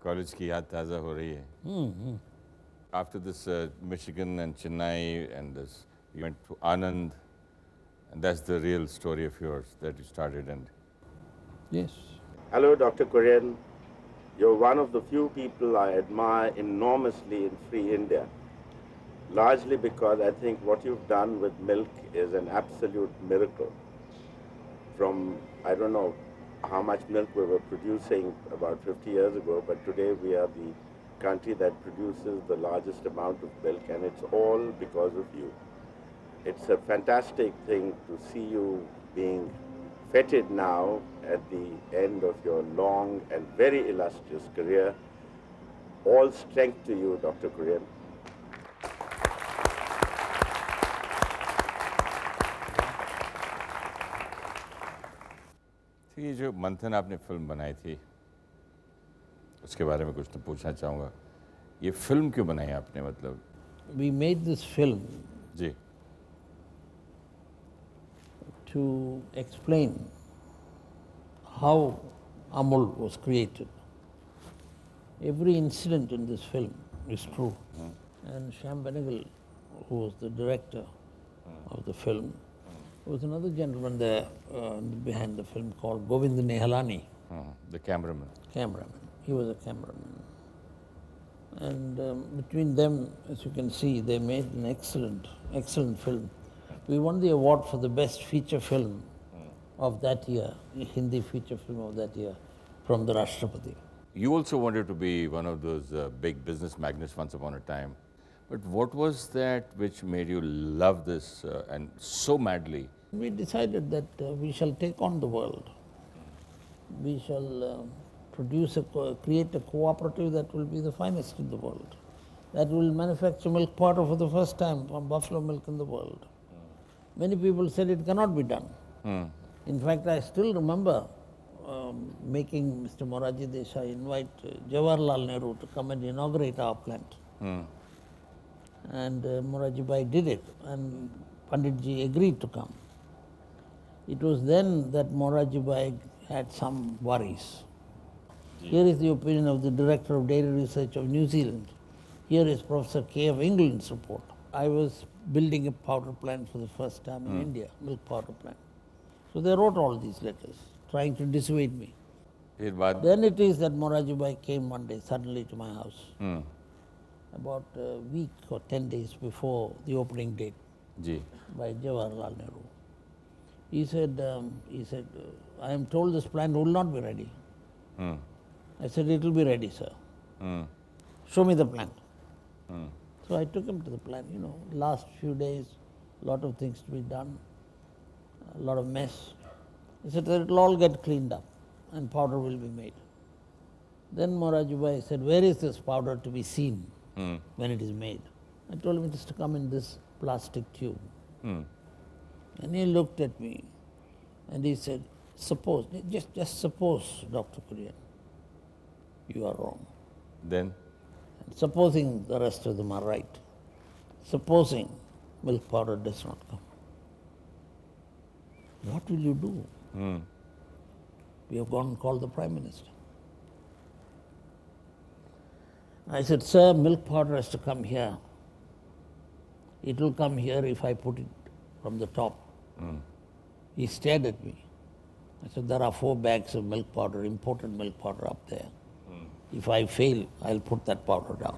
College की याद ताज़ा हो रही है. After this Michigan and Chennai and this, you went to Anand, and that's the real story of yours that you started. And Yes. Hello, Dr. Korean. You're one of the few people I admire enormously in free India, largely because I think what you've done with milk is an absolute miracle. From, I don't know how much milk we were producing about 50 years ago, but today we are the country that produces the largest amount of milk, and it's all because of you. It's a fantastic thing to see you being feted now at the end of your long and very illustrious career. All strength to you, Dr. Korean. ये जो मंथन आपने film बनाई थी, उसके बारे में कुछ तो पूछना चाहूँगा. ये फिल्म क्यों बनाई आपने, मतलब? We made this film ji. to explain how Amul was created. Every incident in this film is true. And Shyam Benegal, who was the director of the film, was another gentleman there behind the film called Govind Nehalani. The cameraman. He was a cameraman. And between them, as you can see, they made an excellent film. We won the award for the best feature film of that year, Hindi feature film of that year, from the Rashtrapati. You also wanted to be one of those big business magnates once upon a time. But what was that which made you love this and so madly? We decided that we shall take on the world. We shall create a cooperative that will be the finest in the world, that will manufacture milk powder for the first time from buffalo milk in the world. Many people said it cannot be done. In fact, I still remember making Mr. Moraji Desai invite Jawaharlal Nehru to come and inaugurate our plant. And Moraji Bhai did it, and Panditji agreed to come. It was then that Moraji Bhai had some worries. Here is the opinion of the Director of Dairy Research of New Zealand. Here is Professor K of England's report. I was building a powder plant for the first time in India, milk powder plant. So they wrote all these letters, trying to dissuade me. Then it is that Moraji Bhai came one day suddenly to my house, about a week or 10 days before the opening date by Jawaharlal Nehru. He said, I am told this plant will not be ready. I said, it will be ready, sir. Show me the plant. So I took him to the plant. Last few days, a lot of things to be done, a lot of mess. He said, it will all get cleaned up and powder will be made. Then Moraji Bhai said, where is this powder to be seen when it is made? I told him it is to come in this plastic tube. And he looked at me and he said, suppose, just suppose, Dr. Korean, you are wrong. Then? And supposing the rest of them are right, supposing milk powder does not come, what will you do? We have gone and called the Prime Minister. I said, sir, milk powder has to come here. It will come here if I put it from the top. He stared at me. I said, there are 4 bags of milk powder, imported milk powder up there. If I fail, I'll put that powder down.